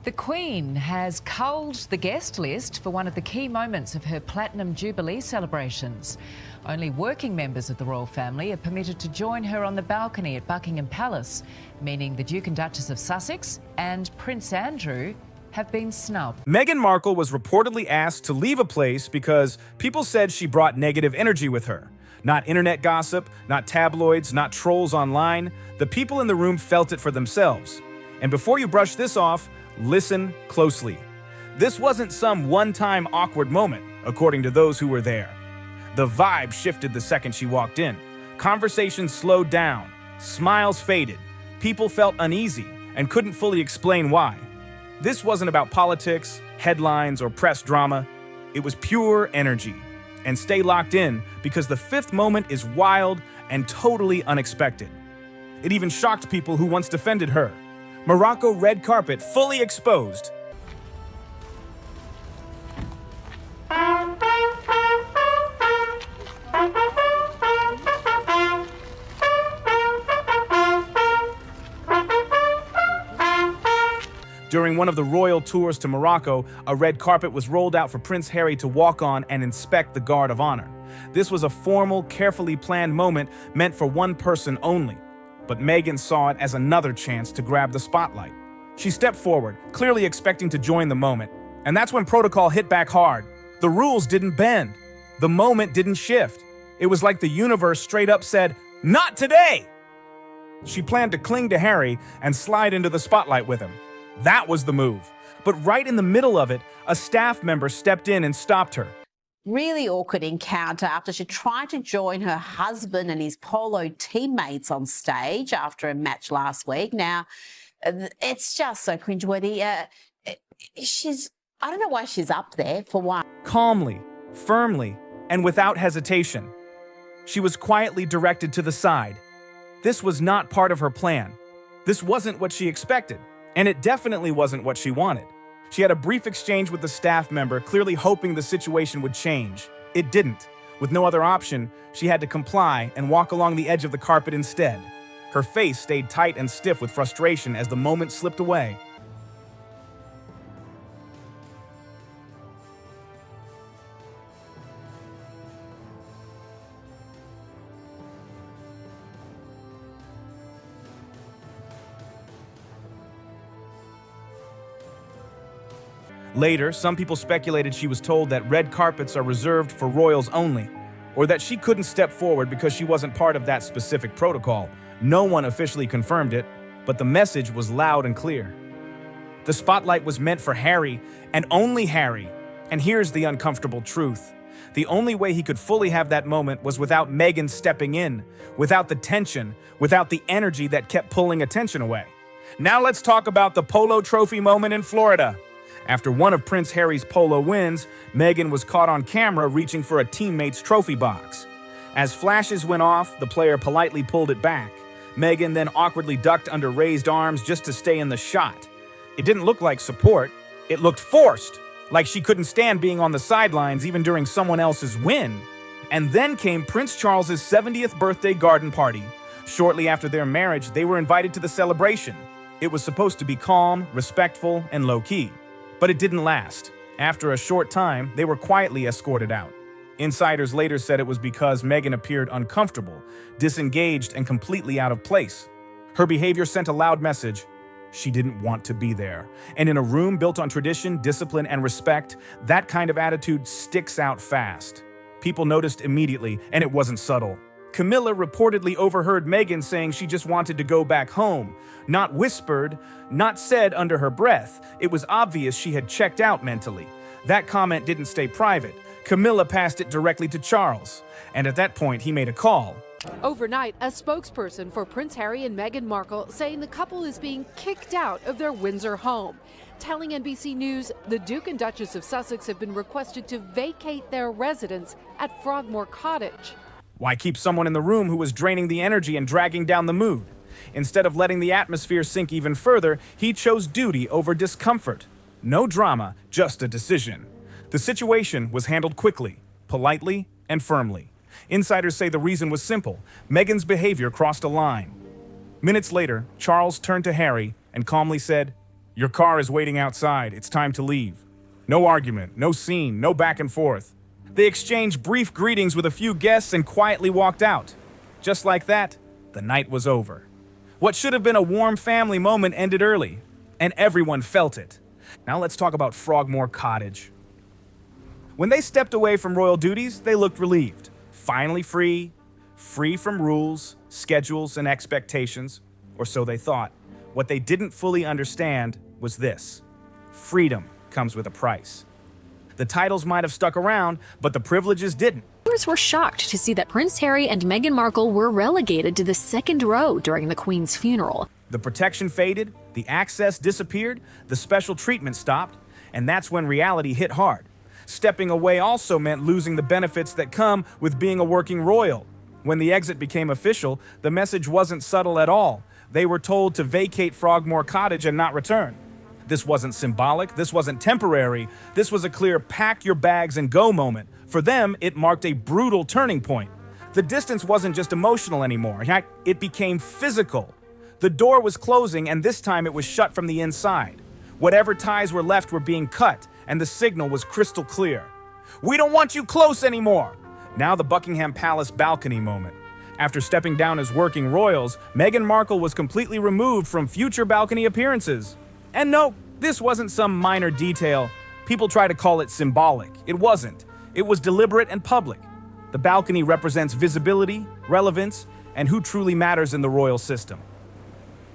The Queen has culled the guest list for one of the key moments of her Platinum Jubilee celebrations. Only working members of the royal family are permitted to join her on the balcony at Buckingham Palace, meaning the Duke and Duchess of Sussex and Prince Andrew have been snubbed. Meghan Markle was reportedly asked to leave a place because people said she brought negative energy with her. Not internet gossip, not tabloids, not trolls online. The people in the room felt it for themselves. And before you brush this off, listen closely. This wasn't some one-time awkward moment, according to those who were there. The vibe shifted the second she walked in. Conversations slowed down, smiles faded. People felt uneasy and couldn't fully explain why. This wasn't about politics, headlines, or press drama. It was pure energy. And stay locked in, because the fifth moment is wild and totally unexpected. It even shocked people who once defended her. Morocco red carpet fully exposed. During one of the royal tours to Morocco, a red carpet was rolled out for Prince Harry to walk on and inspect the Guard of Honor. This was a formal, carefully planned moment meant for one person only. But Meghan saw it as another chance to grab the spotlight. She stepped forward, clearly expecting to join the moment. And that's when protocol hit back hard. The rules didn't bend. The moment didn't shift. It was like the universe straight up said, "Not today!" She planned to cling to Harry and slide into the spotlight with him. That was the move. But right in the middle of it, a staff member stepped in and stopped her. Really awkward encounter after she tried to join her husband and his Polo teammates on stage after a match last week. Now, it's just so cringeworthy. I don't know why she's up there, for one. Calmly, firmly, and without hesitation. She was quietly directed to the side. This was not part of her plan. This wasn't what she expected, and it definitely wasn't what she wanted. She had a brief exchange with the staff member, clearly hoping the situation would change. It didn't. With no other option, she had to comply and walk along the edge of the carpet instead. Her face stayed tight and stiff with frustration as the moment slipped away. Later, some people speculated she was told that red carpets are reserved for royals only, or that she couldn't step forward because she wasn't part of that specific protocol. No one officially confirmed it, but the message was loud and clear. The spotlight was meant for Harry, and only Harry. And here's the uncomfortable truth. The only way he could fully have that moment was without Meghan stepping in, without the tension, without the energy that kept pulling attention away. Now let's talk about the Polo Trophy moment in Florida. After one of Prince Harry's polo wins, Meghan was caught on camera reaching for a teammate's trophy box. As flashes went off, the player politely pulled it back. Meghan then awkwardly ducked under raised arms just to stay in the shot. It didn't look like support. It looked forced, like she couldn't stand being on the sidelines even during someone else's win. And then came Prince Charles's 70th birthday garden party. Shortly after their marriage, they were invited to the celebration. It was supposed to be calm, respectful, and low-key. But it didn't last. After a short time, they were quietly escorted out. Insiders later said it was because Meghan appeared uncomfortable, disengaged, and completely out of place. Her behavior sent a loud message. She didn't want to be there. And in a room built on tradition, discipline, and respect, that kind of attitude sticks out fast. People noticed immediately, and it wasn't subtle. Camilla reportedly overheard Meghan saying she just wanted to go back home. Not whispered, not said under her breath. It was obvious she had checked out mentally. That comment didn't stay private. Camilla passed it directly to Charles. And at that point, he made a call. Overnight, a spokesperson for Prince Harry and Meghan Markle saying the couple is being kicked out of their Windsor home. Telling NBC News, the Duke and Duchess of Sussex have been requested to vacate their residence at Frogmore Cottage. Why keep someone in the room who was draining the energy and dragging down the mood? Instead of letting the atmosphere sink even further, he chose duty over discomfort. No drama, just a decision. The situation was handled quickly, politely, and firmly. Insiders say the reason was simple. Meghan's behavior crossed a line. Minutes later, Charles turned to Harry and calmly said, Your car is waiting outside. It's time to leave. No argument, no scene, no back and forth. They exchanged brief greetings with a few guests and quietly walked out. Just like that, the night was over. What should have been a warm family moment ended early, and everyone felt it. Now let's talk about Frogmore Cottage. When they stepped away from royal duties, they looked relieved. Finally free from rules, schedules, and expectations, or so they thought. What they didn't fully understand was this: freedom comes with a price. The titles might have stuck around, but the privileges didn't. Viewers were shocked to see that Prince Harry and Meghan Markle were relegated to the second row during the Queen's funeral. The protection faded, the access disappeared, the special treatment stopped, and that's when reality hit hard. Stepping away also meant losing the benefits that come with being a working royal. When the exit became official, the message wasn't subtle at all. They were told to vacate Frogmore Cottage and not return. This wasn't symbolic, this wasn't temporary, this was a clear pack your bags and go moment. For them, it marked a brutal turning point. The distance wasn't just emotional anymore, it became physical. The door was closing, and this time it was shut from the inside. Whatever ties were left were being cut, and the signal was crystal clear. We don't want you close anymore! Now the Buckingham Palace balcony moment. After stepping down as working royals, Meghan Markle was completely removed from future balcony appearances. And no, this wasn't some minor detail. People try to call it symbolic. It wasn't. It was deliberate and public. The balcony represents visibility, relevance, and who truly matters in the royal system.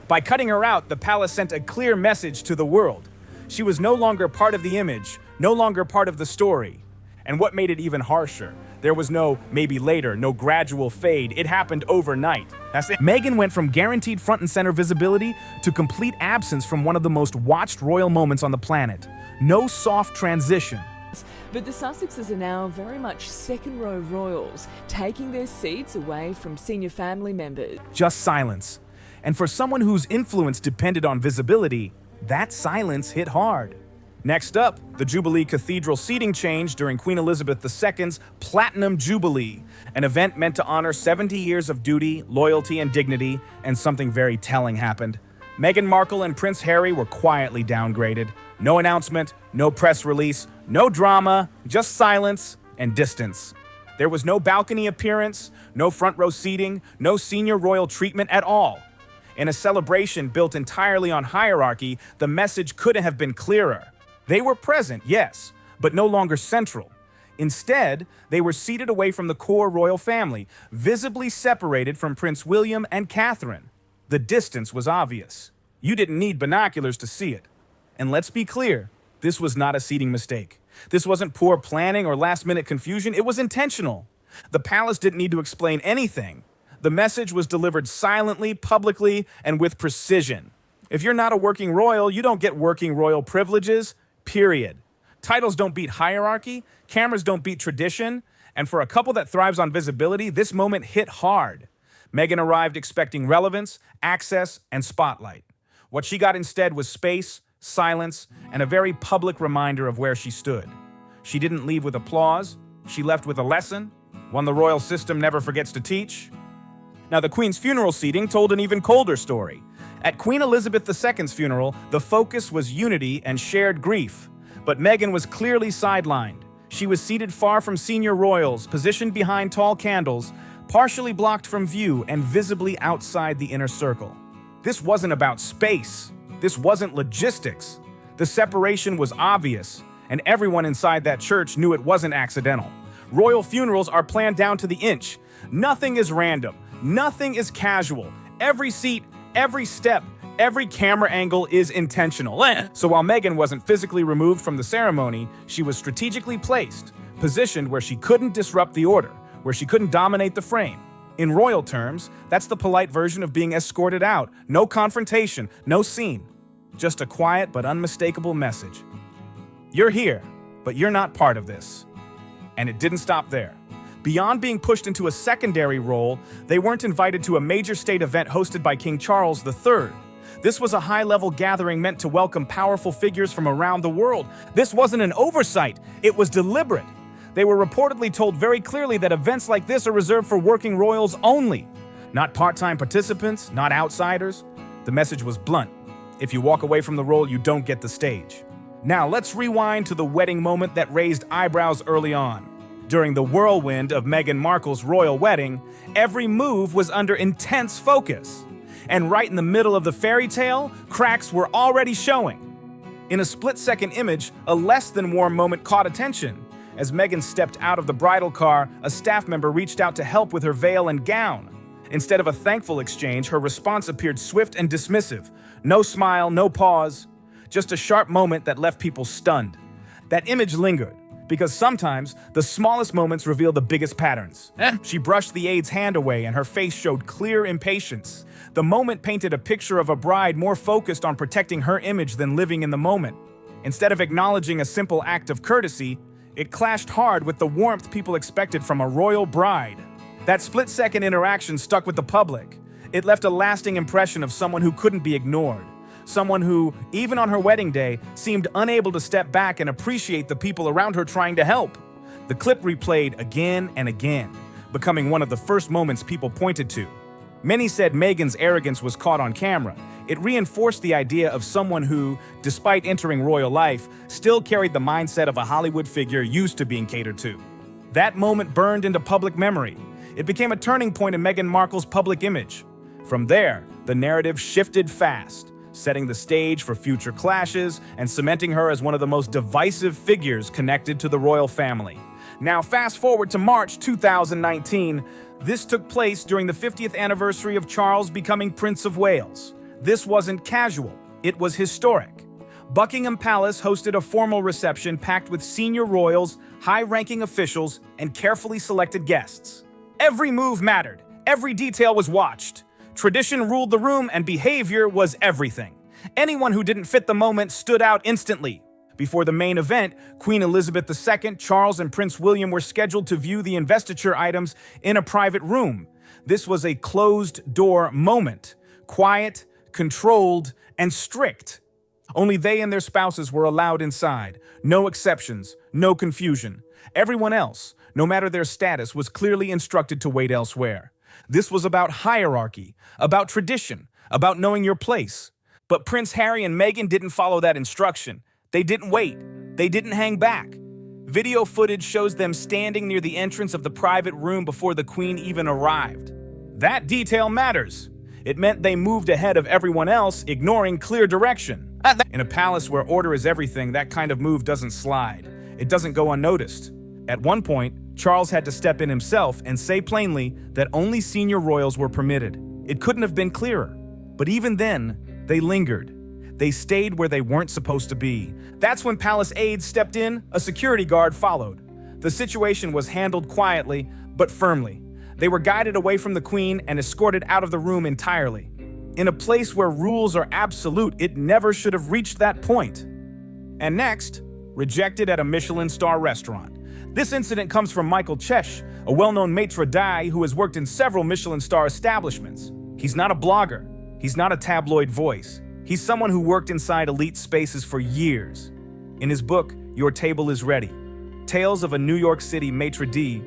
By cutting her out, the palace sent a clear message to the world. She was no longer part of the image, no longer part of the story. And what made it even harsher, there was no maybe later, no gradual fade. It happened overnight. That's it. Meghan went from guaranteed front and center visibility to complete absence from one of the most watched royal moments on the planet. No soft transition. But the Sussexes are now very much second-row royals, taking their seats away from senior family members. Just silence. And for someone whose influence depended on visibility, that silence hit hard. Next up, the Jubilee Cathedral seating change during Queen Elizabeth II's Platinum Jubilee, an event meant to honor 70 years of duty, loyalty, and dignity, and something very telling happened. Meghan Markle and Prince Harry were quietly downgraded. No announcement, no press release, no drama, just silence and distance. There was no balcony appearance, no front row seating, no senior royal treatment at all. In a celebration built entirely on hierarchy, the message couldn't have been clearer. They were present, yes, but no longer central. Instead, they were seated away from the core royal family, visibly separated from Prince William and Catherine. The distance was obvious. You didn't need binoculars to see it. And let's be clear, this was not a seating mistake. This wasn't poor planning or last-minute confusion, it was intentional. The palace didn't need to explain anything. The message was delivered silently, publicly, and with precision. If you're not a working royal, you don't get working royal privileges. Period. Titles don't beat hierarchy, cameras don't beat tradition, and for a couple that thrives on visibility, this moment hit hard. Meghan arrived expecting relevance, access, and spotlight. What she got instead was space, silence, and a very public reminder of where she stood. She didn't leave with applause, she left with a lesson, one the royal system never forgets to teach. Now, the Queen's funeral seating told an even colder story. At Queen Elizabeth II's funeral, the focus was unity and shared grief. But Meghan was clearly sidelined. She was seated far from senior royals, positioned behind tall candles, partially blocked from view and visibly outside the inner circle. This wasn't about space. This wasn't logistics. The separation was obvious, and everyone inside that church knew it wasn't accidental. Royal funerals are planned down to the inch. Nothing is random. Nothing is casual. Every seat, every step, every camera angle is intentional. So while Meghan wasn't physically removed from the ceremony, she was strategically placed, positioned where she couldn't disrupt the order, where she couldn't dominate the frame. In royal terms, that's the polite version of being escorted out. No confrontation, no scene. Just a quiet but unmistakable message. You're here, but you're not part of this. And it didn't stop there. Beyond being pushed into a secondary role, they weren't invited to a major state event hosted by King Charles III. This was a high-level gathering meant to welcome powerful figures from around the world. This wasn't an oversight, it was deliberate. They were reportedly told very clearly that events like this are reserved for working royals only. Not part-time participants, not outsiders. The message was blunt. If you walk away from the role, you don't get the stage. Now, let's rewind to the wedding moment that raised eyebrows early on. During the whirlwind of Meghan Markle's royal wedding, every move was under intense focus. And right in the middle of the fairy tale, cracks were already showing. In a split-second image, a less-than-warm moment caught attention. As Meghan stepped out of the bridal car, a staff member reached out to help with her veil and gown. Instead of a thankful exchange, her response appeared swift and dismissive. No smile, no pause, just a sharp moment that left people stunned. That image lingered, because sometimes the smallest moments reveal the biggest patterns. She brushed the aide's hand away and her face showed clear impatience. The moment painted a picture of a bride more focused on protecting her image than living in the moment. Instead of acknowledging a simple act of courtesy, it clashed hard with the warmth people expected from a royal bride. That split-second interaction stuck with the public. It left a lasting impression of someone who couldn't be ignored. Someone who, even on her wedding day, seemed unable to step back and appreciate the people around her trying to help. The clip replayed again and again, becoming one of the first moments people pointed to. Many said Meghan's arrogance was caught on camera. It reinforced the idea of someone who, despite entering royal life, still carried the mindset of a Hollywood figure used to being catered to. That moment burned into public memory. It became a turning point in Meghan Markle's public image. From there, the narrative shifted fast, setting the stage for future clashes and cementing her as one of the most divisive figures connected to the royal family. Now, fast forward to March 2019. This took place during the 50th anniversary of Charles becoming Prince of Wales. This wasn't casual, it was historic. Buckingham Palace hosted a formal reception packed with senior royals, high-ranking officials, and carefully selected guests. Every move mattered, every detail was watched. Tradition ruled the room and behavior was everything. Anyone who didn't fit the moment stood out instantly. Before the main event, Queen Elizabeth II, Charles, and Prince William were scheduled to view the investiture items in a private room. This was a closed-door moment. Quiet, controlled, and strict. Only they and their spouses were allowed inside. No exceptions, no confusion. Everyone else, no matter their status, was clearly instructed to wait elsewhere. This was about hierarchy, about tradition, about knowing your place. But Prince Harry and Meghan didn't follow that instruction. They didn't wait. They didn't hang back. Video footage shows them standing near the entrance of the private room before the Queen even arrived. That detail matters. It meant they moved ahead of everyone else, ignoring clear direction. In a palace where order is everything, that kind of move doesn't slide. It doesn't go unnoticed. At one point, Charles had to step in himself and say plainly that only senior royals were permitted. It couldn't have been clearer. But even then, they lingered. They stayed where they weren't supposed to be. That's when palace aides stepped in, a security guard followed. The situation was handled quietly, but firmly. They were guided away from the Queen and escorted out of the room entirely. In a place where rules are absolute, it never should have reached that point. And next, rejected at a Michelin star restaurant. This incident comes from Michael Chesh, a well-known maitre d' who has worked in several Michelin star establishments. He's not a blogger. He's not a tabloid voice. He's someone who worked inside elite spaces for years. In his book, Your Table is Ready, Tales of a New York City Maitre d',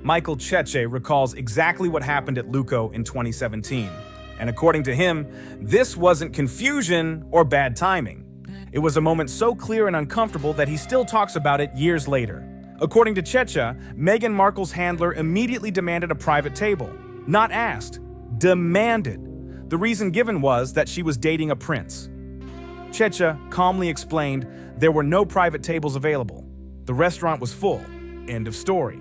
Michael Cheche recalls exactly what happened at Luco in 2017. And according to him, this wasn't confusion or bad timing. It was a moment so clear and uncomfortable that he still talks about it years later. According to Cheche, Meghan Markle's handler immediately demanded a private table. Not asked, demanded. The reason given was that she was dating a prince. Cheche calmly explained there were no private tables available. The restaurant was full. End of story.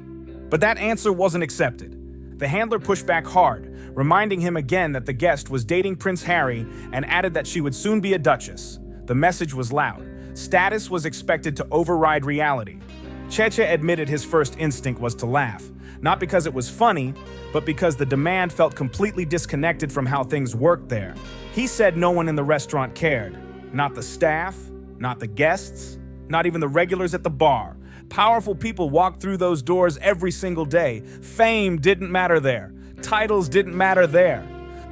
But that answer wasn't accepted. The handler pushed back hard, reminding him again that the guest was dating Prince Harry and added that she would soon be a duchess. The message was loud. Status was expected to override reality. Cheche admitted his first instinct was to laugh, not because it was funny, but because the demand felt completely disconnected from how things worked there. He said no one in the restaurant cared. Not the staff, not the guests, not even the regulars at the bar. Powerful people walked through those doors every single day. Fame didn't matter there. Titles didn't matter there.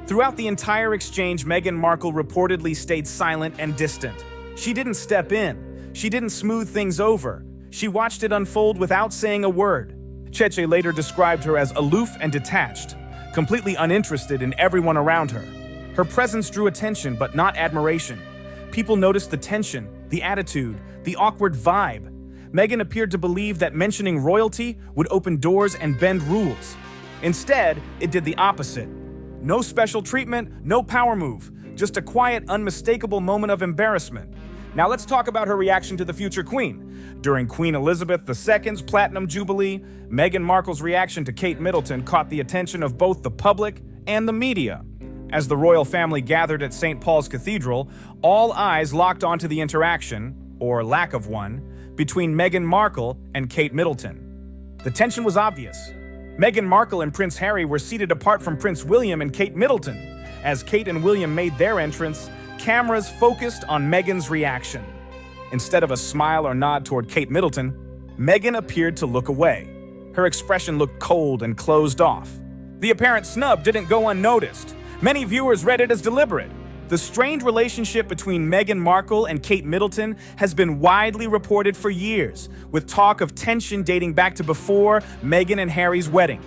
Throughout the entire exchange, Meghan Markle reportedly stayed silent and distant. She didn't step in. She didn't smooth things over. She watched it unfold without saying a word. Cheche later described her as aloof and detached, completely uninterested in everyone around her. Her presence drew attention, but not admiration. People noticed the tension, the attitude, the awkward vibe. Meghan appeared to believe that mentioning royalty would open doors and bend rules. Instead, it did the opposite. No special treatment, no power move, just a quiet, unmistakable moment of embarrassment. Now let's talk about her reaction to the future queen. During Queen Elizabeth II's Platinum Jubilee, Meghan Markle's reaction to Kate Middleton caught the attention of both the public and the media. As the royal family gathered at St. Paul's Cathedral, all eyes locked onto the interaction, or lack of one, between Meghan Markle and Kate Middleton. The tension was obvious. Meghan Markle and Prince Harry were seated apart from Prince William and Kate Middleton. As Kate and William made their entrance, cameras focused on Meghan's reaction. Instead of a smile or nod toward Kate Middleton, Meghan appeared to look away. Her expression looked cold and closed off. The apparent snub didn't go unnoticed. Many viewers read it as deliberate. The strained relationship between Meghan Markle and Kate Middleton has been widely reported for years, with talk of tension dating back to before Meghan and Harry's wedding.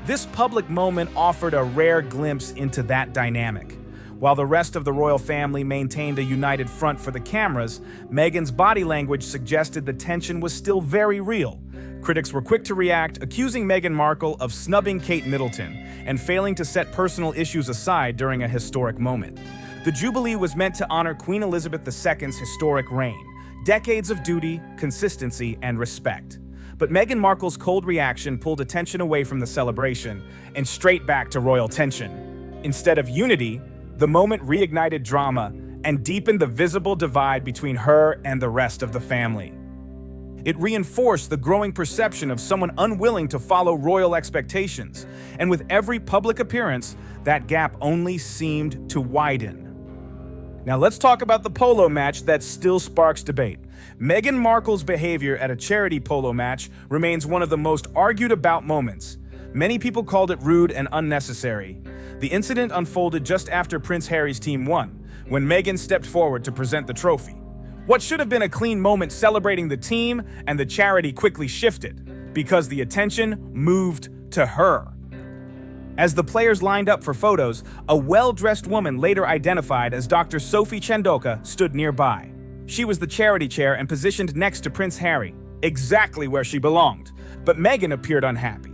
This public moment offered a rare glimpse into that dynamic. While the rest of the royal family maintained a united front for the cameras, Meghan's body language suggested the tension was still very real. Critics were quick to react, accusing Meghan Markle of snubbing Kate Middleton and failing to set personal issues aside during a historic moment. The Jubilee was meant to honor Queen Elizabeth II's historic reign, decades of duty, consistency, and respect. But Meghan Markle's cold reaction pulled attention away from the celebration and straight back to royal tension. Instead of unity, the moment reignited drama and deepened the visible divide between her and the rest of the family. It reinforced the growing perception of someone unwilling to follow royal expectations, and with every public appearance, that gap only seemed to widen. Now let's talk about the polo match that still sparks debate. Meghan Markle's behavior at a charity polo match remains one of the most argued about moments. Many people called it rude and unnecessary. The incident unfolded just after Prince Harry's team won, when Meghan stepped forward to present the trophy. What should have been a clean moment celebrating the team and the charity quickly shifted, because the attention moved to her. As the players lined up for photos, a well-dressed woman later identified as Dr. Sophie Chandoka stood nearby. She was the charity chair and positioned next to Prince Harry, exactly where she belonged, but Meghan appeared unhappy.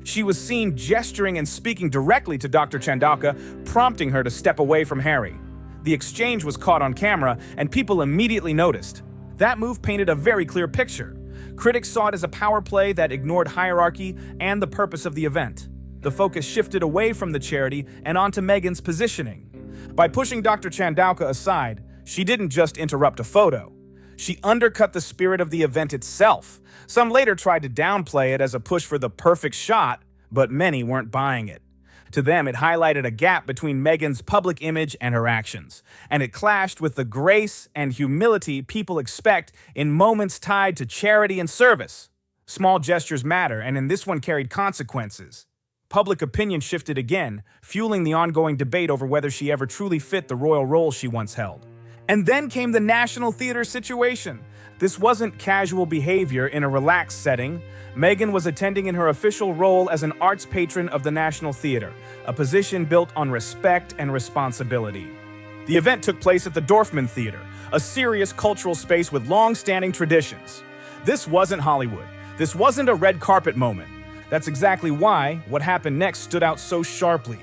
She was seen gesturing and speaking directly to Dr. Chandoka, prompting her to step away from Harry. The exchange was caught on camera, and people immediately noticed. That move painted a very clear picture. Critics saw it as a power play that ignored hierarchy and the purpose of the event. The focus shifted away from the charity and onto Meghan's positioning. By pushing Dr. Chandoka aside, she didn't just interrupt a photo. She undercut the spirit of the event itself. Some later tried to downplay it as a push for the perfect shot, but many weren't buying it. To them, it highlighted a gap between Meghan's public image and her actions, and it clashed with the grace and humility people expect in moments tied to charity and service. Small gestures matter, and in this one carried consequences. Public opinion shifted again, fueling the ongoing debate over whether she ever truly fit the royal role she once held. And then came the National Theatre situation. This wasn't casual behavior in a relaxed setting. Meghan was attending in her official role as an arts patron of the National Theatre, a position built on respect and responsibility. The event took place at the Dorfman Theatre, a serious cultural space with long-standing traditions. This wasn't Hollywood. This wasn't a red carpet moment. That's exactly why what happened next stood out so sharply.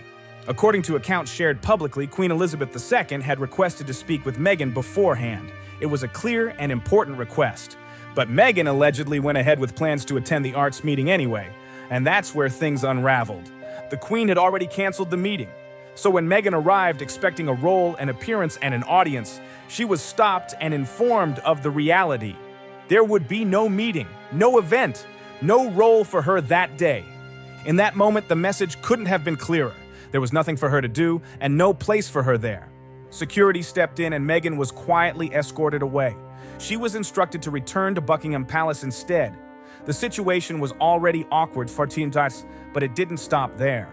According to accounts shared publicly, Queen Elizabeth II had requested to speak with Meghan beforehand. It was a clear and important request. But Meghan allegedly went ahead with plans to attend the arts meeting anyway, and that's where things unraveled. The Queen had already canceled the meeting. So when Meghan arrived expecting a role, an appearance, and an audience, she was stopped and informed of the reality. There would be no meeting, no event, no role for her that day. In that moment, the message couldn't have been clearer. There was nothing for her to do and no place for her there. Security stepped in and Meghan was quietly escorted away. She was instructed to return to Buckingham Palace instead. The situation was already awkward for Tintas, but it didn't stop there.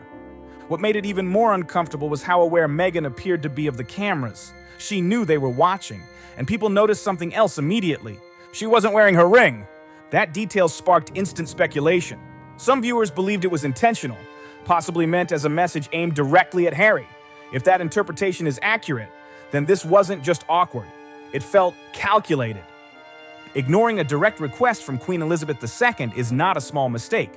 What made it even more uncomfortable was how aware Meghan appeared to be of the cameras. She knew they were watching, and people noticed something else immediately. She wasn't wearing her ring. That detail sparked instant speculation. Some viewers believed it was intentional, possibly meant as a message aimed directly at Harry. If that interpretation is accurate, then this wasn't just awkward. It felt calculated. Ignoring a direct request from Queen Elizabeth II is not a small mistake.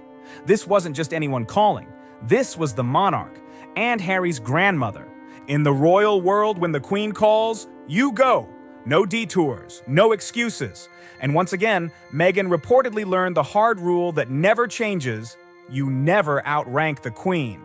This wasn't just anyone calling. This was the monarch and Harry's grandmother. In the royal world, when the Queen calls, you go. No detours, no excuses. And once again, Meghan reportedly learned the hard rule that never changes: you never outrank the Queen.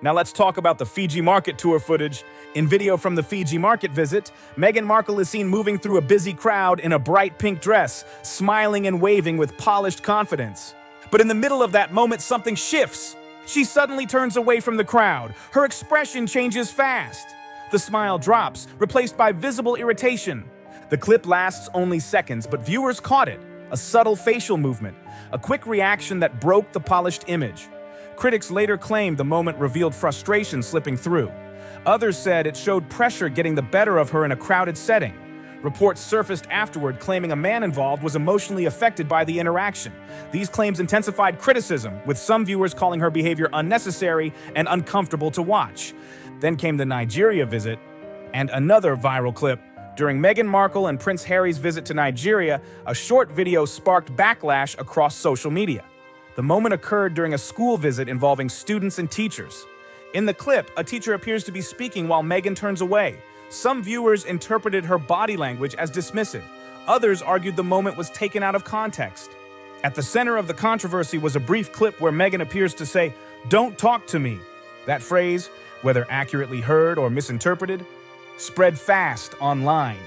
Now let's talk about the Fiji market tour footage. In video from the Fiji market visit, Meghan Markle is seen moving through a busy crowd in a bright pink dress, smiling and waving with polished confidence. But in the middle of that moment, something shifts. She suddenly turns away from the crowd. Her expression changes fast. The smile drops, replaced by visible irritation. The clip lasts only seconds, but viewers caught it. A subtle facial movement, a quick reaction that broke the polished image. Critics later claimed the moment revealed frustration slipping through. Others said it showed pressure getting the better of her in a crowded setting. Reports surfaced afterward claiming a man involved was emotionally affected by the interaction. These claims intensified criticism, with some viewers calling her behavior unnecessary and uncomfortable to watch. Then came the Nigeria visit, and another viral clip. During Meghan Markle and Prince Harry's visit to Nigeria, a short video sparked backlash across social media. The moment occurred during a school visit involving students and teachers. In the clip, a teacher appears to be speaking while Meghan turns away. Some viewers interpreted her body language as dismissive. Others argued the moment was taken out of context. At the center of the controversy was a brief clip where Meghan appears to say, "Don't talk to me." That phrase, whether accurately heard or misinterpreted, spread fast online.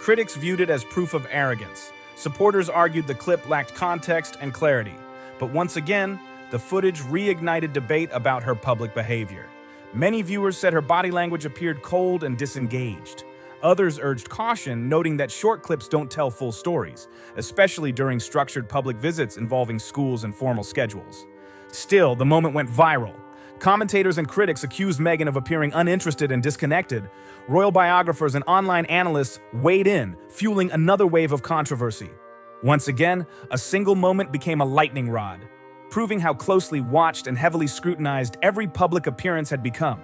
Critics viewed it as proof of arrogance. Supporters argued the clip lacked context and clarity. But once again, the footage reignited debate about her public behavior. Many viewers said her body language appeared cold and disengaged. Others urged caution, noting that short clips don't tell full stories, especially during structured public visits involving schools and formal schedules. Still, the moment went viral. Commentators and critics accused Meghan of appearing uninterested and disconnected. Royal biographers and online analysts weighed in, fueling another wave of controversy. Once again, a single moment became a lightning rod, proving how closely watched and heavily scrutinized every public appearance had become.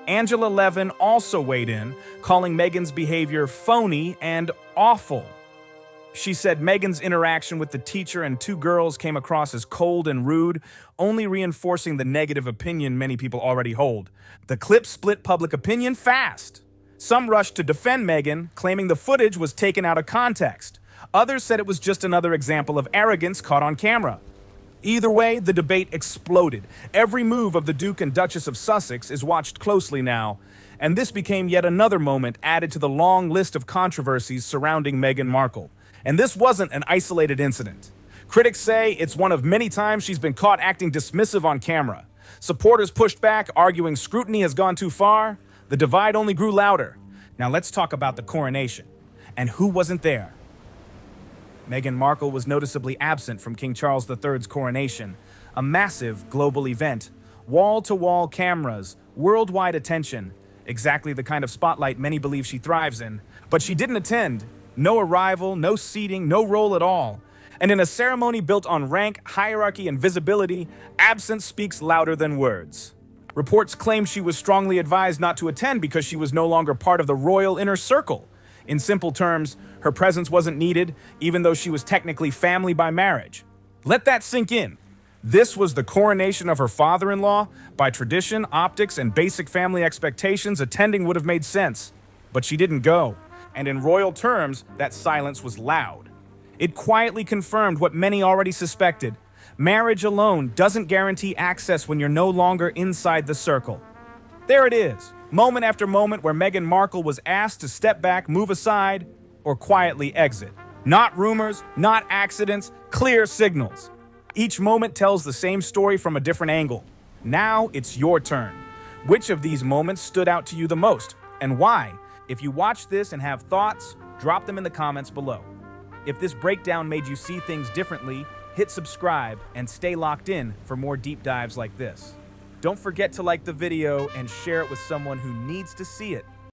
Angela Levin also weighed in, calling Meghan's behavior phony and awful. She said Meghan's interaction with the teacher and two girls came across as cold and rude, only reinforcing the negative opinion many people already hold. The clip split public opinion fast. Some rushed to defend Meghan, claiming the footage was taken out of context. Others said it was just another example of arrogance caught on camera. Either way, the debate exploded. Every move of the Duke and Duchess of Sussex is watched closely now, and this became yet another moment added to the long list of controversies surrounding Meghan Markle. And this wasn't an isolated incident. Critics say it's one of many times she's been caught acting dismissive on camera. Supporters pushed back, arguing scrutiny has gone too far. The divide only grew louder. Now let's talk about the coronation. And who wasn't there? Meghan Markle was noticeably absent from King Charles III's coronation, a massive global event. Wall-to-wall cameras, worldwide attention, exactly the kind of spotlight many believe she thrives in. But she didn't attend. No arrival, no seating, no role at all. And in a ceremony built on rank, hierarchy, and visibility, absence speaks louder than words. Reports claim she was strongly advised not to attend because she was no longer part of the royal inner circle. In simple terms, her presence wasn't needed, even though she was technically family by marriage. Let that sink in. This was the coronation of her father-in-law. By tradition, optics, and basic family expectations, attending would have made sense. But she didn't go. And in royal terms, that silence was loud. It quietly confirmed what many already suspected. Marriage alone doesn't guarantee access when you're no longer inside the circle. There it is, moment after moment where Meghan Markle was asked to step back, move aside, or quietly exit. Not rumors, not accidents, clear signals. Each moment tells the same story from a different angle. Now it's your turn. Which of these moments stood out to you the most, and why? If you watch this and have thoughts, drop them in the comments below. If this breakdown made you see things differently, hit subscribe and stay locked in for more deep dives like this. Don't forget to like the video and share it with someone who needs to see it.